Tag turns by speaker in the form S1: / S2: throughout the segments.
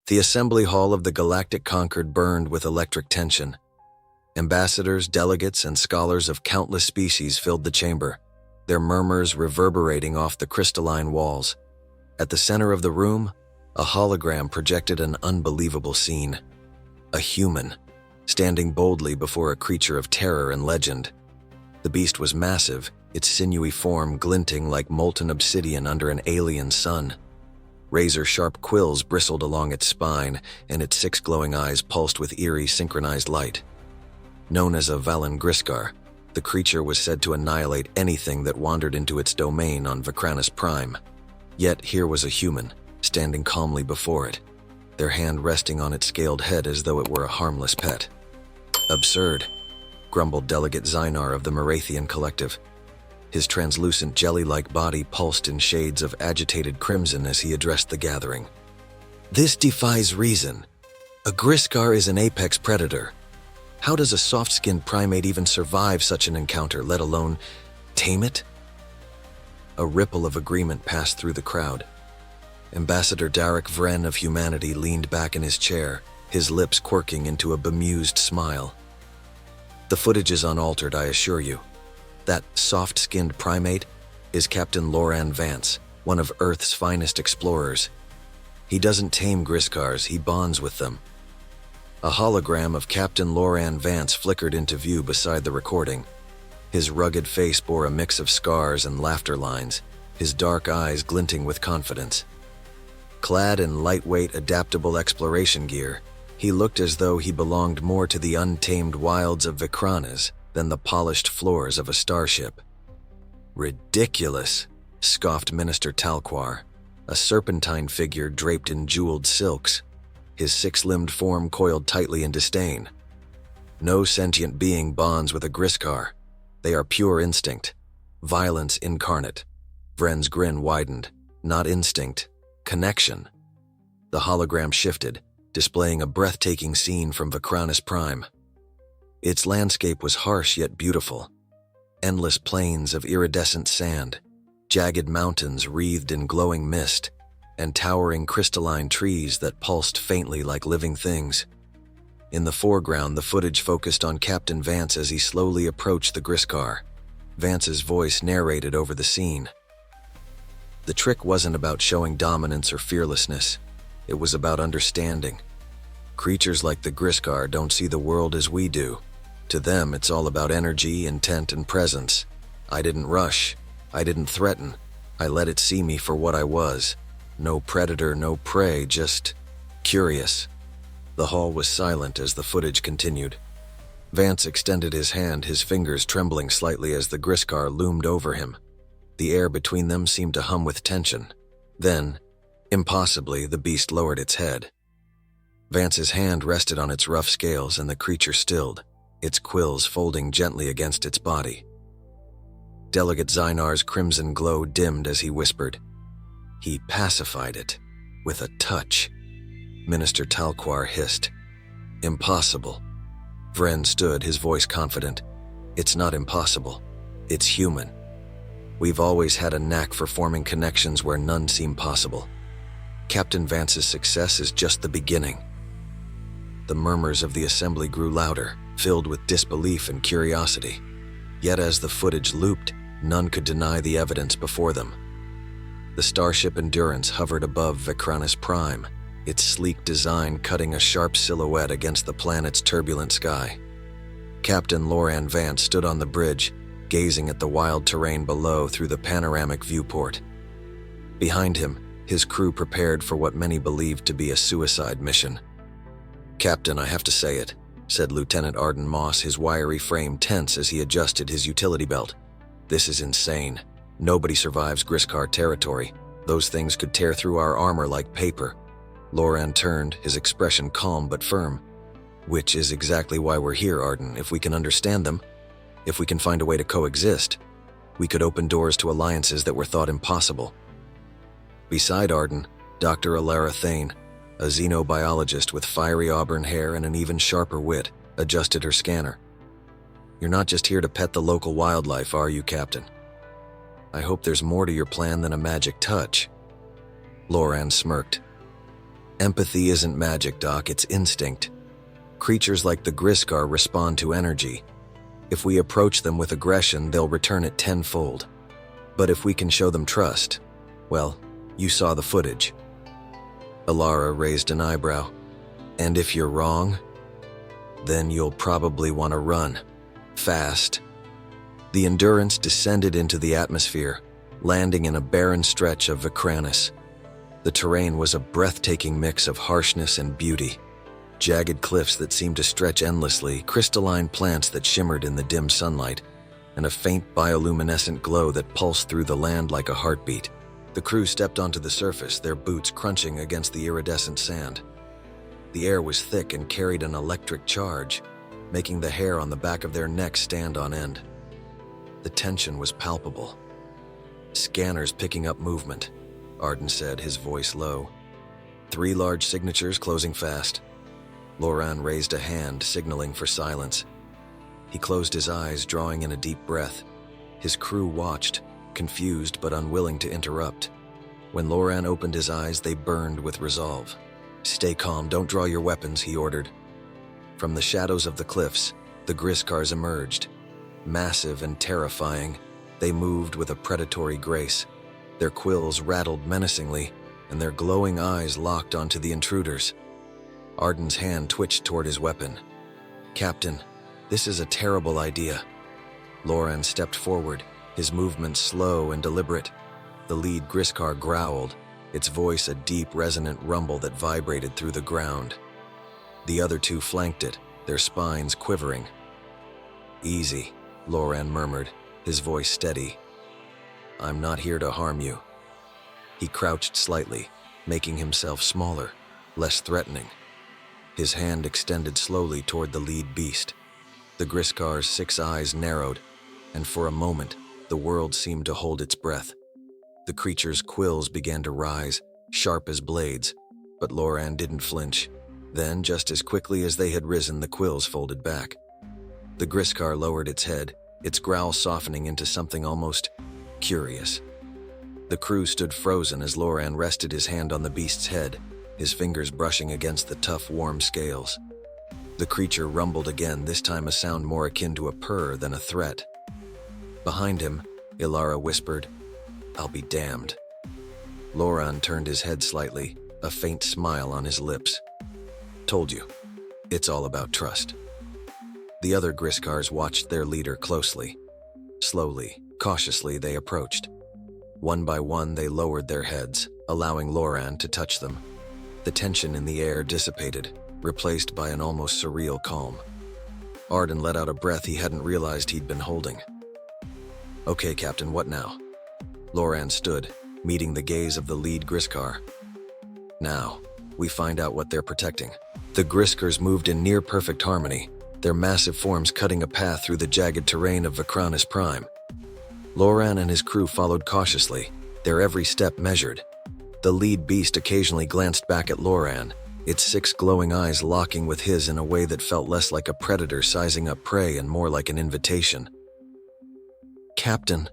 S1: The assembly hall of the Galactic Concord burned with electric tension. Ambassadors, delegates, and scholars of countless species filled the chamber, their murmurs reverberating off the crystalline walls. At the center of the room, a hologram projected an unbelievable scene. A human, standing boldly before a creature of terror and legend. The beast was massive, its sinewy form glinting like molten obsidian under an alien sun. Razor-sharp quills bristled along its spine, and its 6 glowing eyes pulsed with eerie, synchronized light. Known as a Valon Griskar, the creature was said to annihilate anything that wandered into its domain on Vecranis Prime. Yet here was a human, standing calmly before it, their hand resting on its scaled head as though it were a harmless pet. "Absurd," grumbled Delegate Zynar of the Marathian Collective. His translucent jelly-like body pulsed in shades of agitated crimson as he addressed the gathering. "This defies reason. A Griskar is an apex predator. How does a soft-skinned primate even survive such an encounter, let alone tame it?" A ripple of agreement passed through the crowd. Ambassador Darek Vren of Humanity leaned back in his chair, his lips quirking into a bemused smile. "The footage is unaltered, I assure you. That soft-skinned primate is Captain Loran Vance, one of Earth's finest explorers. He doesn't tame Griskars, he bonds with them." A hologram of Captain Loran Vance flickered into view beside the recording. His rugged face bore a mix of scars and laughter lines, his dark eyes glinting with confidence. Clad in lightweight, adaptable exploration gear, he looked as though he belonged more to the untamed wilds of Vecranis than the polished floors of a starship. "Ridiculous," scoffed Minister Talquar, a serpentine figure draped in jeweled silks, his 6-limbed form coiled tightly in disdain. "No sentient being bonds with a Griskar. They are pure instinct, violence incarnate." Vren's grin widened. "Not instinct, connection." The hologram shifted, displaying a breathtaking scene from Vecranis Prime. Its landscape was harsh yet beautiful. Endless plains of iridescent sand, jagged mountains wreathed in glowing mist, and towering crystalline trees that pulsed faintly like living things. In the foreground, the footage focused on Captain Vance as he slowly approached the Griskar. Vance's voice narrated over the scene. The trick wasn't about showing dominance or fearlessness. It was about understanding. Creatures like the Griskar don't see the world as we do. To them, it's all about energy, intent, and presence. I didn't rush. I didn't threaten. I let it see me for what I was. No predator, no prey, just curious. The hall was silent as the footage continued. Vance extended his hand, his fingers trembling slightly as the Griskar loomed over him. The air between them seemed to hum with tension. Then, impossibly, the beast lowered its head. Vance's hand rested on its rough scales and the creature stilled, its quills folding gently against its body. Delegate Zynar's crimson glow dimmed as he whispered. "He pacified it, with a touch." Minister Talquar hissed. "Impossible." Vren stood, his voice confident. "It's not impossible. It's human. We've always had a knack for forming connections where none seem possible. Captain Vance's success is just the beginning." The murmurs of the assembly grew louder, filled with disbelief and curiosity. Yet as the footage looped, none could deny the evidence before them. The starship Endurance hovered above Vecranis Prime, its sleek design cutting a sharp silhouette against the planet's turbulent sky. Captain Loran Vance stood on the bridge, gazing at the wild terrain below through the panoramic viewport. Behind him, his crew prepared for what many believed to be a suicide mission. "Captain, I have to say it," said Lieutenant Arden Moss, his wiry frame tense as he adjusted his utility belt. "This is insane. Nobody survives Griskar territory. Those things could tear through our armor like paper." Loran turned, his expression calm but firm. "Which is exactly why we're here, Arden. If we can understand them, if we can find a way to coexist, we could open doors to alliances that were thought impossible." Beside Arden, Dr. Alara Thane, a xenobiologist with fiery auburn hair and an even sharper wit, adjusted her scanner. "You're not just here to pet the local wildlife, are you, Captain? I hope there's more to your plan than a magic touch." Loran smirked. Empathy isn't magic, Doc, it's instinct. Creatures like the Griskar respond to energy. If we approach them with aggression, they'll return it tenfold. But if we can show them trust, well, you saw the footage. Alara raised an eyebrow. And if you're wrong, then you'll probably want to run. Fast. The Endurance descended into the atmosphere, landing in a barren stretch of Vecranis. The terrain was a breathtaking mix of harshness and beauty. Jagged cliffs that seemed to stretch endlessly, crystalline plants that shimmered in the dim sunlight, and a faint bioluminescent glow that pulsed through the land like a heartbeat. The crew stepped onto the surface, their boots crunching against the iridescent sand. The air was thick and carried an electric charge, making the hair on the back of their necks stand on end. The tension was palpable. "Scanners picking up movement," Arden said, his voice low. 3 large signatures closing fast. Loran raised a hand, signaling for silence. He closed his eyes, drawing in a deep breath. His crew watched, confused but unwilling to interrupt. When Loran opened his eyes, they burned with resolve. "Stay calm, don't draw your weapons," he ordered. From the shadows of the cliffs, the Griskars emerged. Massive and terrifying, they moved with a predatory grace. Their quills rattled menacingly, and their glowing eyes locked onto the intruders. Arden's hand twitched toward his weapon. "Captain, this is a terrible idea." Loran stepped forward, his movements slow and deliberate. The lead Griskar growled, its voice a deep, resonant rumble that vibrated through the ground. The other 2 flanked it, their spines quivering. "Easy," Loran murmured, his voice steady. "I'm not here to harm you." He crouched slightly, making himself smaller, less threatening. His hand extended slowly toward the lead beast. The Griskar's 6 eyes narrowed, and for a moment, the world seemed to hold its breath. The creature's quills began to rise, sharp as blades, but Loran didn't flinch. Then, just as quickly as they had risen, the quills folded back. The Griskar lowered its head, its growl softening into something almost curious. The crew stood frozen as Loran rested his hand on the beast's head, his fingers brushing against the tough, warm scales. The creature rumbled again, this time a sound more akin to a purr than a threat. Behind him, Ilara whispered, "I'll be damned." Loran turned his head slightly, a faint smile on his lips. "Told you, it's all about trust." The other Griskars watched their leader closely. Slowly, cautiously, they approached. One by one, they lowered their heads, allowing Loran to touch them. The tension in the air dissipated, replaced by an almost surreal calm. Arden let out a breath he hadn't realized he'd been holding. "Okay, Captain, what now?" Loran stood, meeting the gaze of the lead Griskar. "Now, we find out what they're protecting." The Griskars moved in near-perfect harmony, their massive forms cutting a path through the jagged terrain of Vecranis Prime. Loran and his crew followed cautiously, their every step measured. The lead beast occasionally glanced back at Loran, its 6 glowing eyes locking with his in a way that felt less like a predator sizing up prey and more like an invitation. "Captain,"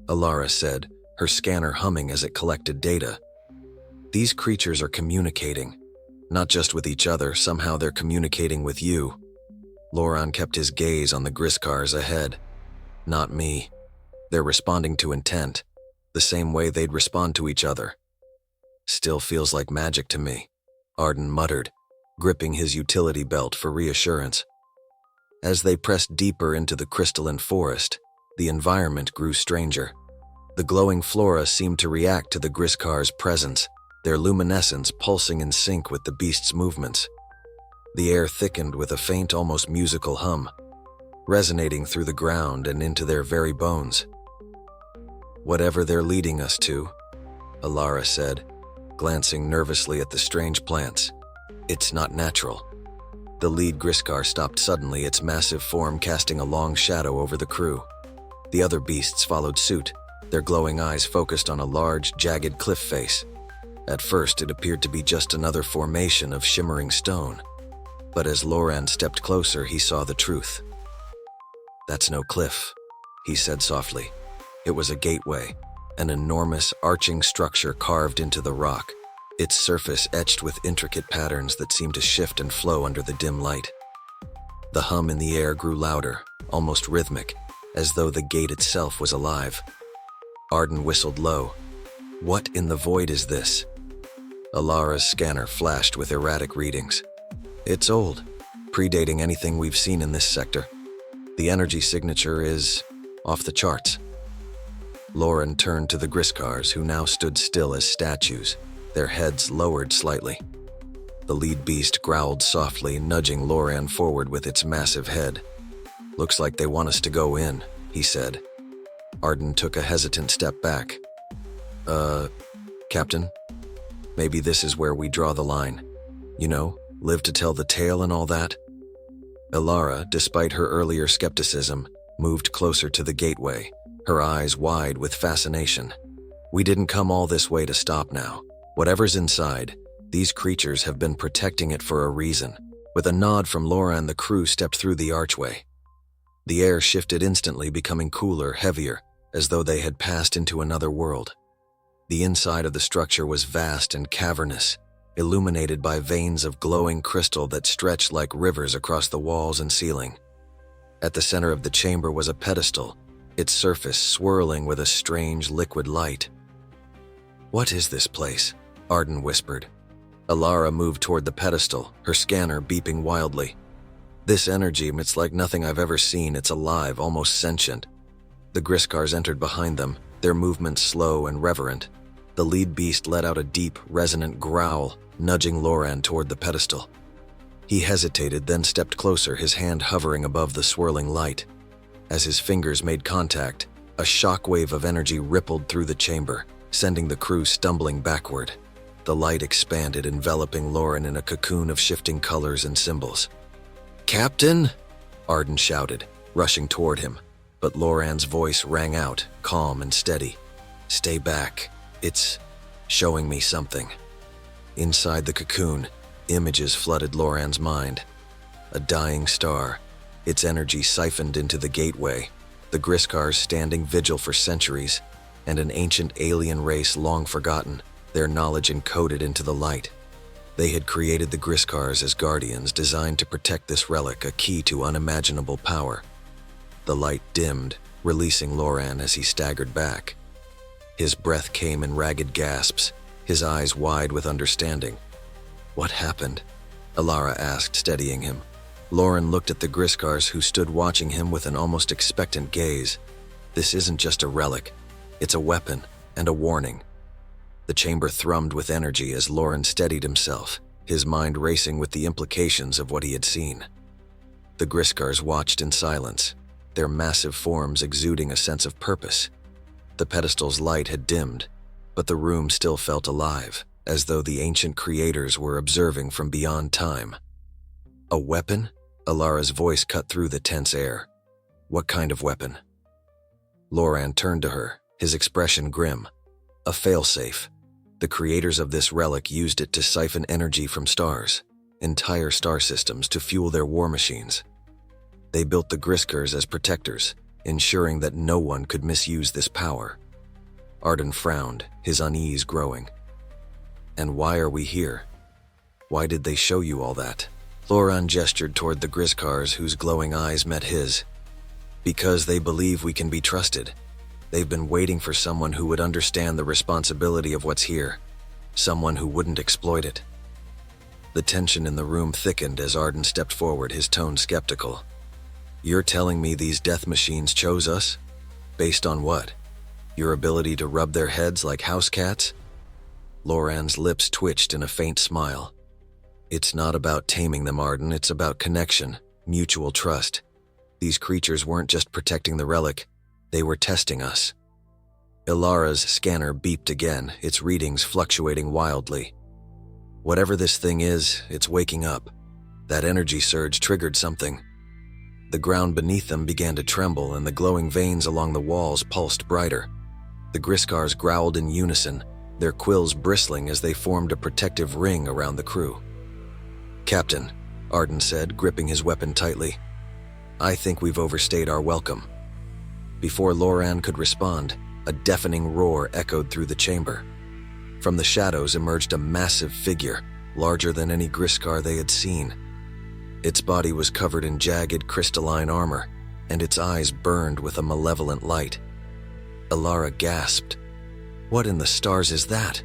S1: Alara said, her scanner humming as it collected data. "These creatures are communicating. Not just with each other, somehow they're communicating with you." Loran kept his gaze on the Griskars ahead. "Not me. They're responding to intent, the same way they'd respond to each other." "Still feels like magic to me," Arden muttered, gripping his utility belt for reassurance. As they pressed deeper into the crystalline forest, the environment grew stranger. The glowing flora seemed to react to the Griskar's presence, their luminescence pulsing in sync with the beast's movements. The air thickened with a faint, almost musical hum, resonating through the ground and into their very bones. "Whatever they're leading us to," Alara said, glancing nervously at the strange plants, "it's not natural." The lead Griskar stopped suddenly, its massive form casting a long shadow over the crew. The other beasts followed suit, their glowing eyes focused on a large, jagged cliff face. At first, it appeared to be just another formation of shimmering stone. But as Loran stepped closer, he saw the truth. "That's no cliff," he said softly. It was a gateway, an enormous, arching structure carved into the rock. its surface etched with intricate patterns that seemed to shift and flow under the dim light. The hum in the air grew louder, almost rhythmic, as though the gate itself was alive. Arden whistled low. What in the void is this? Alara's scanner flashed with erratic readings. It's old, predating anything we've seen in this sector. The energy signature is off the charts. Loran turned to the Griskars, who now stood still as statues, their heads lowered slightly. The lead beast growled softly, nudging Loran forward with its massive head. Looks like they want us to go in, he said. Arden took a hesitant step back. Captain? Maybe this is where we draw the line. You know, live to tell the tale and all that? Alara, despite her earlier skepticism, moved closer to the gateway, her eyes wide with fascination. We didn't come all this way to stop now. Whatever's inside, these creatures have been protecting it for a reason. With a nod from Loran, the crew stepped through the archway. The air shifted instantly, becoming cooler, heavier, as though they had passed into another world. The inside of the structure was vast and cavernous, illuminated by veins of glowing crystal that stretched like rivers across the walls and ceiling. At the center of the chamber was a pedestal, its surface swirling with a strange liquid light. "What is this place?" Arden whispered. Alara moved toward the pedestal, her scanner beeping wildly. "This energy, it's like nothing I've ever seen. It's alive, almost sentient." The Griskars entered behind them, their movements slow and reverent. The lead beast let out a deep, resonant growl, nudging Loran toward the pedestal. He hesitated, then stepped closer, his hand hovering above the swirling light. As his fingers made contact, a shockwave of energy rippled through the chamber, sending the crew stumbling backward. The light expanded, enveloping Loran in a cocoon of shifting colors and symbols. "Captain!" Arden shouted, rushing toward him, but Loran's voice rang out, calm and steady. "Stay back. It's showing me something." Inside the cocoon, images flooded Loran's mind. A dying star, its energy siphoned into the gateway, the Griskars standing vigil for centuries, and an ancient alien race long forgotten, their knowledge encoded into the light. They had created the Griskars as guardians designed to protect this relic, a key to unimaginable power. The light dimmed, releasing Loran as he staggered back. His breath came in ragged gasps, his eyes wide with understanding. "What happened?" Alara asked, steadying him. Loran looked at the Griskars, who stood watching him with an almost expectant gaze. "This isn't just a relic. It's a weapon and a warning." The chamber thrummed with energy as Loran steadied himself, his mind racing with the implications of what he had seen. The Griskars watched in silence, their massive forms exuding a sense of purpose. The pedestal's light had dimmed, but the room still felt alive, as though the ancient creators were observing from beyond time. "A weapon?" Alara's voice cut through the tense air. "What kind of weapon?" Loran turned to her, his expression grim. "A failsafe. The creators of this relic used it to siphon energy from stars, entire star systems, to fuel their war machines. They built the Griskars as protectors, ensuring that no one could misuse this power." Arden frowned, his unease growing. "And why are we here? Why did they show you all that?" Loran gestured toward the Griskars, whose glowing eyes met his. "Because they believe we can be trusted. They've been waiting for someone who would understand the responsibility of what's here, someone who wouldn't exploit it." The tension in the room thickened as Arden stepped forward, his tone skeptical. "You're telling me these death machines chose us? Based on what? Your ability to rub their heads like house cats?" Loran's lips twitched in a faint smile. "It's not about taming them, Arden. It's about connection, mutual trust. These creatures weren't just protecting the relic. They were testing us." Ilara's scanner beeped again, its readings fluctuating wildly. "Whatever this thing is, it's waking up. That energy surge triggered something." The ground beneath them began to tremble, and the glowing veins along the walls pulsed brighter. The Griskars growled in unison, their quills bristling as they formed a protective ring around the crew. "Captain," Arden said, gripping his weapon tightly, "I think we've overstayed our welcome." Before Loran could respond, a deafening roar echoed through the chamber. From the shadows emerged a massive figure, larger than any Griskar they had seen. Its body was covered in jagged crystalline armor, and its eyes burned with a malevolent light. Ilara gasped. "What in the stars is that?"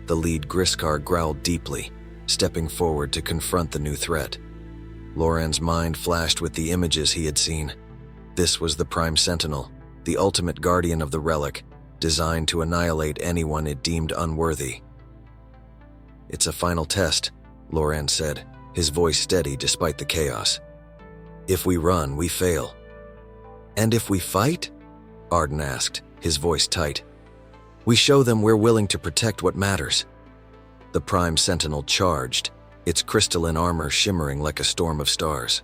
S1: The lead Griskar growled deeply, stepping forward to confront the new threat. Loran's mind flashed with the images he had seen. This was the Prime Sentinel, the ultimate guardian of the relic, designed to annihilate anyone it deemed unworthy. "It's a final test," Loran said, his voice steady despite the chaos. "If we run, we fail." "And if we fight?" Arden asked, his voice tight. "We show them we're willing to protect what matters." The Prime Sentinel charged, its crystalline armor shimmering like a storm of stars.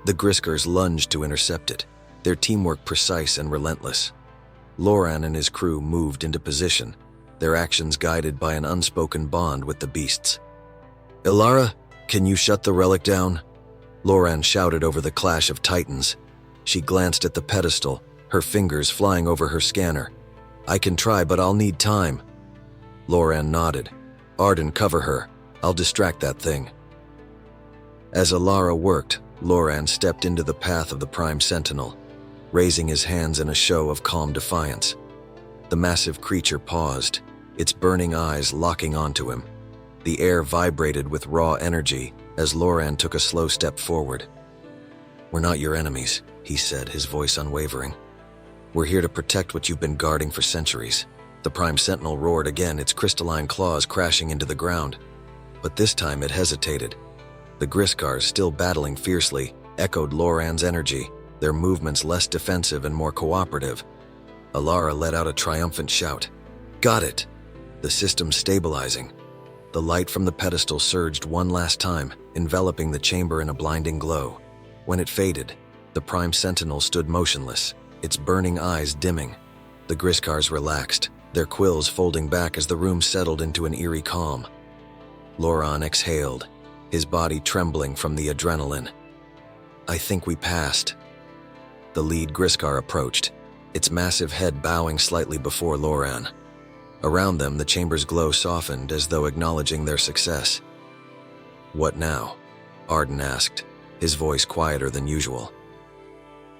S1: The Griskars lunged to intercept it, their teamwork precise and relentless. Loran and his crew moved into position, their actions guided by an unspoken bond with the beasts. "Ilara, can you shut the relic down?" Loran shouted over the clash of titans. She glanced at the pedestal, her fingers flying over her scanner. "I can try, but I'll need time." Loran nodded. "Arden, cover her. I'll distract that thing." As Ilara worked, Loran stepped into the path of the Prime Sentinel, raising his hands in a show of calm defiance. The massive creature paused, its burning eyes locking onto him. The air vibrated with raw energy as Loran took a slow step forward. "We're not your enemies," he said, his voice unwavering. "We're here to protect what you've been guarding for centuries." The Prime Sentinel roared again, its crystalline claws crashing into the ground. But this time it hesitated. The Griskars, still battling fiercely, echoed Loran's energy, their movements less defensive and more cooperative. Ilara let out a triumphant shout. "Got it!" The system stabilizing. The light from the pedestal surged one last time, enveloping the chamber in a blinding glow. When it faded, the Prime Sentinel stood motionless, its burning eyes dimming. The Griskars relaxed, their quills folding back as the room settled into an eerie calm. Loran exhaled, his body trembling from the adrenaline. "I think we passed." The lead Griskar approached, its massive head bowing slightly before Loran. Around them, the chamber's glow softened as though acknowledging their success. "What now?" Arden asked, his voice quieter than usual.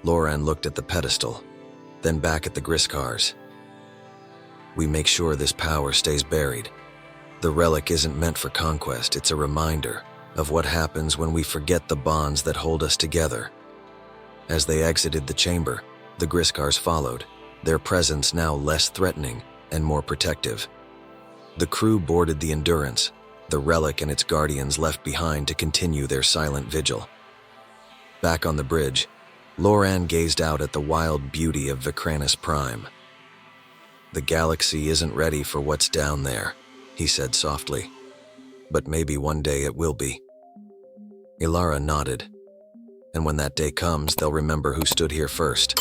S1: Loran looked at the pedestal, then back at the Griskars. "We make sure this power stays buried. The relic isn't meant for conquest, it's a reminder of what happens when we forget the bonds that hold us together." As they exited the chamber, the Griskars followed, their presence now less threatening and more protective. The crew boarded the Endurance, the relic and its guardians left behind to continue their silent vigil. Back on the bridge, Loran gazed out at the wild beauty of Vecranis Prime. "The galaxy isn't ready for what's down there," he said softly. "But maybe one day it will be." Ilara nodded. "And when that day comes, they'll remember who stood here first."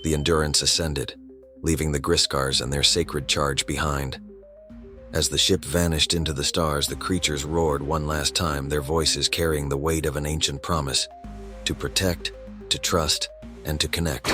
S1: The Endurance ascended, leaving the Griskars and their sacred charge behind. As the ship vanished into the stars, the creatures roared one last time, their voices carrying the weight of an ancient promise: to protect, to trust, and to connect.